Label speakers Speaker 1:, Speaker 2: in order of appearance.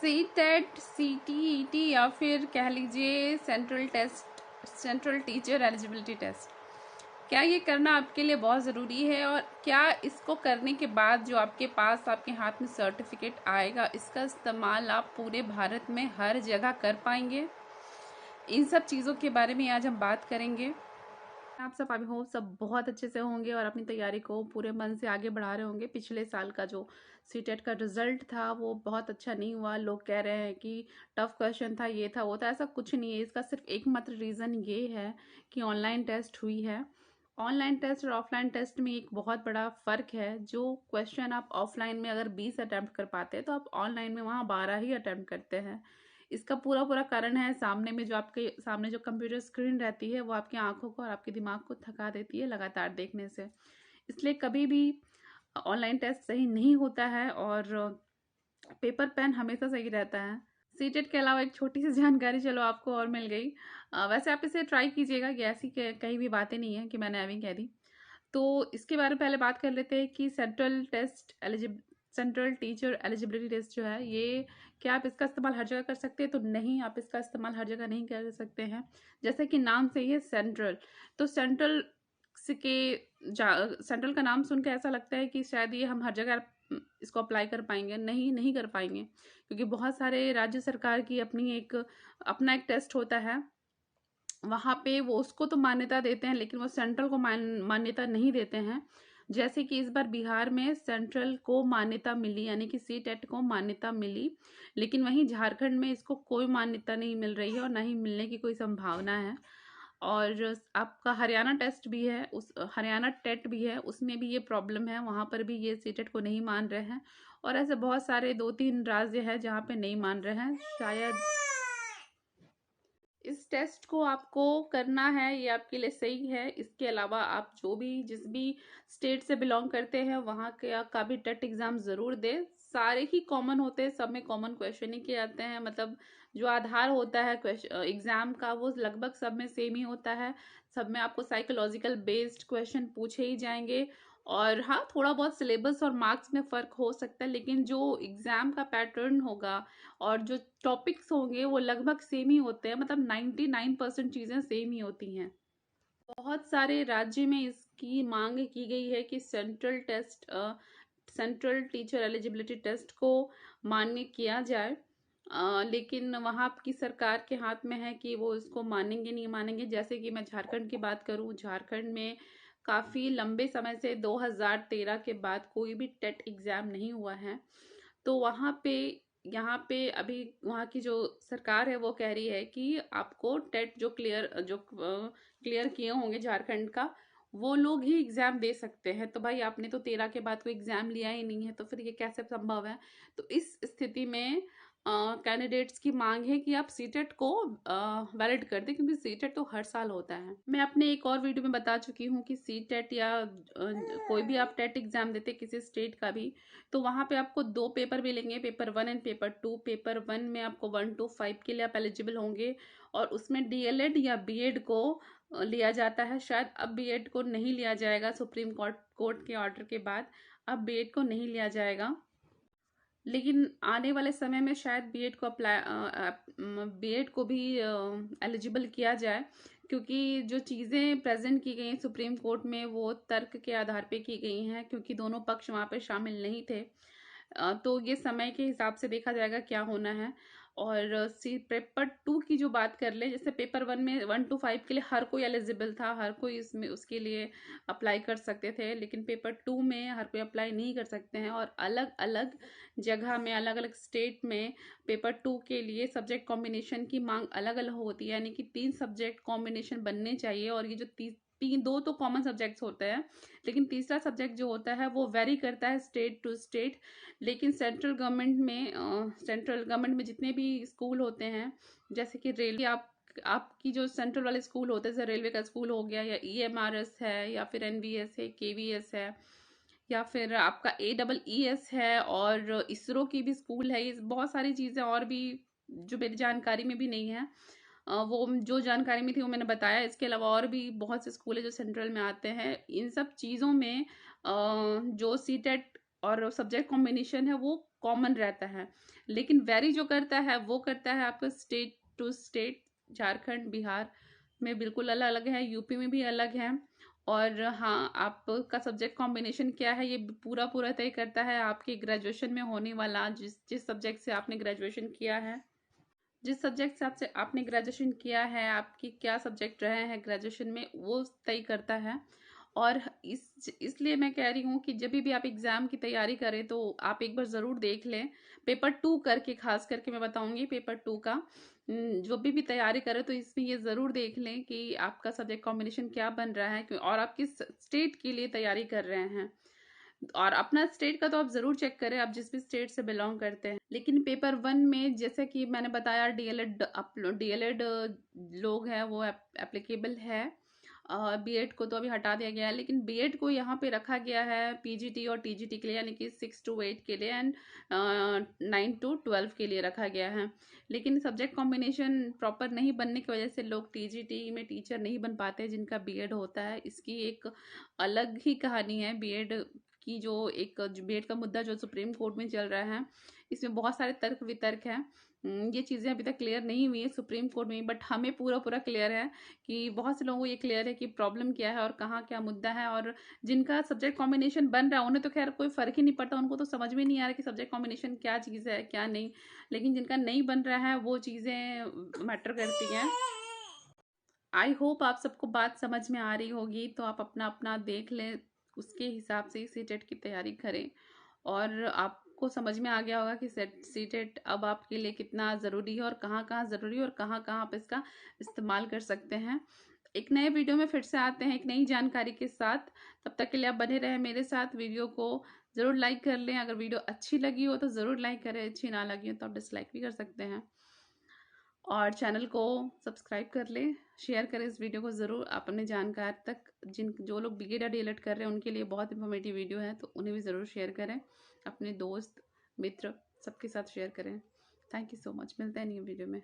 Speaker 1: C TET, CTET या फिर कह लीजिए सेंट्रल टीचर एलिजिबिलिटी टेस्ट, क्या ये करना आपके लिए बहुत ज़रूरी है? और क्या इसको करने के बाद जो आपके पास आपके हाथ में सर्टिफिकेट आएगा, इसका इस्तेमाल आप पूरे भारत में हर जगह कर पाएंगे? इन सब चीज़ों के बारे में आज हम बात करेंगे। आप सब आई होप सब बहुत अच्छे से होंगे और अपनी तैयारी को पूरे मन से आगे बढ़ा रहे होंगे। पिछले साल का जो सीटेट का रिजल्ट था वो बहुत अच्छा नहीं हुआ। लोग कह रहे हैं कि टफ क्वेश्चन था, ये था वो था। ऐसा कुछ नहीं है। इसका सिर्फ एकमात्र रीज़न ये है कि ऑनलाइन टेस्ट हुई है। ऑनलाइन टेस्ट और ऑफलाइन टेस्ट में एक बहुत बड़ा फ़र्क है। जो क्वेश्चन आप ऑफलाइन में अगर 20 अटैम्प्ट कर पाते हैं तो आप ऑनलाइन में वहाँ 12 ही अटैम्प्ट करते हैं। इसका पूरा पूरा कारण है सामने में जो आपके सामने जो कंप्यूटर स्क्रीन रहती है वो आपकी आंखों को और आपके दिमाग को थका देती है लगातार देखने से। इसलिए कभी भी ऑनलाइन टेस्ट सही नहीं होता है और पेपर पेन हमेशा सही रहता है। सीटेट के अलावा एक छोटी सी जानकारी चलो आपको और मिल गई। वैसे आप इसे ट्राई कीजिएगा कि ऐसी कहीं भी बातें नहीं है कि मैंने अभी कह दी। तो इसके बारे में पहले बात कर लेते हैं कि सेंट्रल टीचर एलिजिबिलिटी टेस्ट जो है ये, क्या आप इसका इस्तेमाल हर जगह कर सकते हैं? तो नहीं, आप इसका इस्तेमाल हर जगह नहीं कर सकते हैं। जैसे कि नाम से ही है सेंट्रल, तो सेंट्रल का नाम सुन के ऐसा लगता है कि शायद ये हम हर जगह इसको अप्लाई कर पाएंगे। नहीं, नहीं कर पाएंगे, क्योंकि बहुत सारे राज्य सरकार की अपना एक टेस्ट होता है। वहाँ पे वो उसको तो मान्यता देते हैं लेकिन वो सेंट्रल को मान्यता नहीं देते हैं। जैसे कि इस बार बिहार में सेंट्रल को मान्यता मिली, यानी कि सीटेट को मान्यता मिली, लेकिन वहीं झारखंड में इसको कोई मान्यता नहीं मिल रही है और ना ही मिलने की कोई संभावना है। और आपका हरियाणा टेस्ट भी है, उस हरियाणा टेट भी है, उसमें भी ये प्रॉब्लम है। वहाँ पर भी ये सीटेट को नहीं मान रहे हैं और ऐसे बहुत सारे 2-3 राज्य है जहाँ पे नहीं मान रहे हैं। शायद इस टेस्ट को आपको करना है, ये आपके लिए सही है। इसके अलावा आप जिस भी स्टेट से बिलोंग करते हैं वहाँ का भी टेट एग्जाम ज़रूर दें। सारे ही कॉमन होते हैं, सब में कॉमन क्वेश्चन ही किए जाते हैं। मतलब जो आधार होता है एग्जाम का वो लगभग सब में सेम ही होता है। सब में आपको साइकोलॉजिकल बेस्ड क्वेश्चन पूछे ही जाएंगे। और हाँ, थोड़ा बहुत सिलेबस और मार्क्स में फ़र्क हो सकता है, लेकिन जो एग्ज़ाम का पैटर्न होगा और जो टॉपिक्स होंगे वो लगभग सेम ही होते हैं। मतलब 99% चीज़ें सेम ही होती हैं। बहुत सारे राज्य में इसकी मांग की गई है कि सेंट्रल टीचर एलिजिबिलिटी टेस्ट को मान्य किया जाए। लेकिन वहाँ की सरकार के हाथ में है कि वो इसको मानेंगे नहीं मानेंगे। जैसे कि मैं झारखंड की बात करूँ, झारखंड में काफ़ी लंबे समय से 2013 के बाद कोई भी टेट एग्ज़ाम नहीं हुआ है। तो यहाँ पे अभी वहाँ की जो सरकार है वो कह रही है कि आपको टेट जो क्लियर किए होंगे झारखंड का, वो लोग ही एग्ज़ाम दे सकते हैं। तो भाई आपने तो 13 के बाद कोई एग्ज़ाम लिया ही नहीं है, तो फिर ये कैसे संभव है? तो इस स्थिति में कैंडिडेट्स की मांग है कि आप सीटेट को वैलिड कर दें, क्योंकि सीटेट तो हर साल होता है। मैं अपने एक और वीडियो में बता चुकी हूँ कि सीटेट या कोई भी आप टेट एग्ज़ाम देते किसी स्टेट का भी, तो वहाँ पे आपको 2 पेपर मिलेंगे, पेपर 1 एंड पेपर 2। पेपर 1 में आपको 1 to 5 के लिए आप एलिजिबल होंगे और उसमें डीएलएड या बीएड को लिया जाता है। शायद अब बीएड को नहीं लिया जाएगा, सुप्रीम कोर्ट के ऑर्डर के बाद अब बीएड को नहीं लिया जाएगा। लेकिन आने वाले समय में शायद बीएड को भी एलिजिबल किया जाए, क्योंकि जो चीज़ें प्रेजेंट की गई हैं सुप्रीम कोर्ट में वो तर्क के आधार पे की गई हैं, क्योंकि दोनों पक्ष वहाँ पे शामिल नहीं थे। तो ये समय के हिसाब से देखा जाएगा क्या होना है। और सी पेपर 2 की जो बात कर ले, जैसे पेपर 1 में 1 to 5 के लिए हर कोई एलिजिबल था, हर कोई इसमें उसके लिए अप्लाई कर सकते थे, लेकिन पेपर 2 में हर कोई अप्लाई नहीं कर सकते हैं। और अलग अलग जगह में, अलग अलग स्टेट में पेपर 2 के लिए सब्जेक्ट कॉम्बिनेशन की मांग अलग अलग होती है, यानी कि 3 सब्जेक्ट कॉम्बिनेशन बनने चाहिए। और ये जो तीन दो तो कॉमन सब्जेक्ट्स होते हैं, लेकिन तीसरा सब्जेक्ट जो होता है वो वेरी करता है स्टेट टू स्टेट। लेकिन सेंट्रल गवर्नमेंट में जितने भी स्कूल होते हैं, जैसे कि रेलवे, आपकी जो सेंट्रल वाले स्कूल होते हैं, जैसे रेलवे का स्कूल हो गया, या ईएमआरएस है, या फिर एनवीएस है, केवीएस है, या फिर आपका AEES है, और इसरो की भी स्कूल है। ये बहुत सारी चीज़ें और भी जो मेरी जानकारी में भी नहीं है, वो जो जानकारी में थी वो मैंने बताया। इसके अलावा और भी बहुत से स्कूल है जो सेंट्रल में आते हैं। इन सब चीज़ों में जो सीटेट और सब्जेक्ट कॉम्बिनेशन है वो कॉमन रहता है। लेकिन वेरी जो करता है वो करता है आपका state to state, Jharkhand Bihar में बिल्कुल अलग अलग है, यूपी में भी अलग है। और हाँ, आपका सब्जेक्ट कॉम्बिनेशन क्या है ये पूरा पूरा तय करता है आपके ग्रेजुएशन में होने वाला, जिस जिस सब्जेक्ट से आपने ग्रेजुएशन किया है, जिस सब्जेक्ट से आपसे आपने ग्रेजुएशन किया है, आपके क्या सब्जेक्ट रहे हैं ग्रेजुएशन में, वो तय करता है। और इसलिए मैं कह रही हूँ कि जब भी आप एग्ज़ाम की तैयारी करें तो आप एक बार ज़रूर देख लें पेपर 2 करके, खास करके मैं बताऊंगी पेपर 2 का। जो भी तैयारी करें तो इसमें ये ज़रूर देख लें कि आपका सब्जेक्ट कॉम्बिनेशन क्या बन रहा है और आप किस स्टेट के लिए तैयारी कर रहे हैं। और अपना स्टेट का तो आप ज़रूर चेक करें, आप जिस भी स्टेट से बिलोंग करते हैं। लेकिन पेपर 1 में जैसे कि मैंने बताया डीएलएड लोग हैं वो एप्लीकेबल है। बीएड को तो अभी हटा दिया गया है, लेकिन बीएड को यहाँ पे रखा गया है पीजीटी और टीजीटी के लिए, यानी कि 6 to 8 के लिए एंड 9 to 12 के लिए रखा गया है। लेकिन सब्जेक्ट कॉम्बिनेशन प्रॉपर नहीं बनने की वजह से लोग टीजीटी में टीचर नहीं बन पाते जिनका बीएड होता है। इसकी एक अलग ही कहानी है बीएड की, जो एक बीएड का मुद्दा जो सुप्रीम कोर्ट में चल रहा है, इसमें बहुत सारे तर्क वितर्क हैं। ये चीज़ें अभी तक क्लियर नहीं हुई है सुप्रीम कोर्ट में, बट हमें पूरा पूरा क्लियर है कि बहुत से लोगों को ये क्लियर है कि प्रॉब्लम क्या है और कहाँ क्या मुद्दा है। और जिनका सब्जेक्ट कॉम्बिनेशन बन रहा है उन्हें तो खैर कोई फ़र्क ही नहीं पड़ता, उनको तो समझ में नहीं आ रहा कि सब्जेक्ट कॉम्बिनेशन क्या चीज़ है क्या नहीं। लेकिन जिनका नहीं बन रहा है वो चीज़ें मैटर करती हैं। आई होप आप सबको बात समझ में आ रही होगी, तो आप अपना अपना देख लें, उसके हिसाब से सीटेट की तैयारी करें। और आपको समझ में आ गया होगा कि सीटेट अब आपके लिए कितना ज़रूरी है और कहाँ कहाँ ज़रूरी है और कहाँ कहाँ आप इसका इस्तेमाल कर सकते हैं। एक नए वीडियो में फिर से आते हैं एक नई जानकारी के साथ। तब तक के लिए आप बने रहें मेरे साथ। वीडियो को ज़रूर लाइक कर लें, अगर वीडियो अच्छी लगी हो तो ज़रूर लाइक करें, अच्छी ना लगी हो तो आप डिसलाइक भी कर सकते हैं। और चैनल को सब्सक्राइब कर लें, शेयर करें इस वीडियो को ज़रूर अपने जानकार तक। जो लोग बीएड या डीएलएड कर रहे हैं उनके लिए बहुत इन्फॉर्मेटिव वीडियो है, तो उन्हें भी ज़रूर शेयर करें, अपने दोस्त मित्र सबके साथ शेयर करें। थैंक यू सो मच, मिलते हैं न्यू वीडियो में।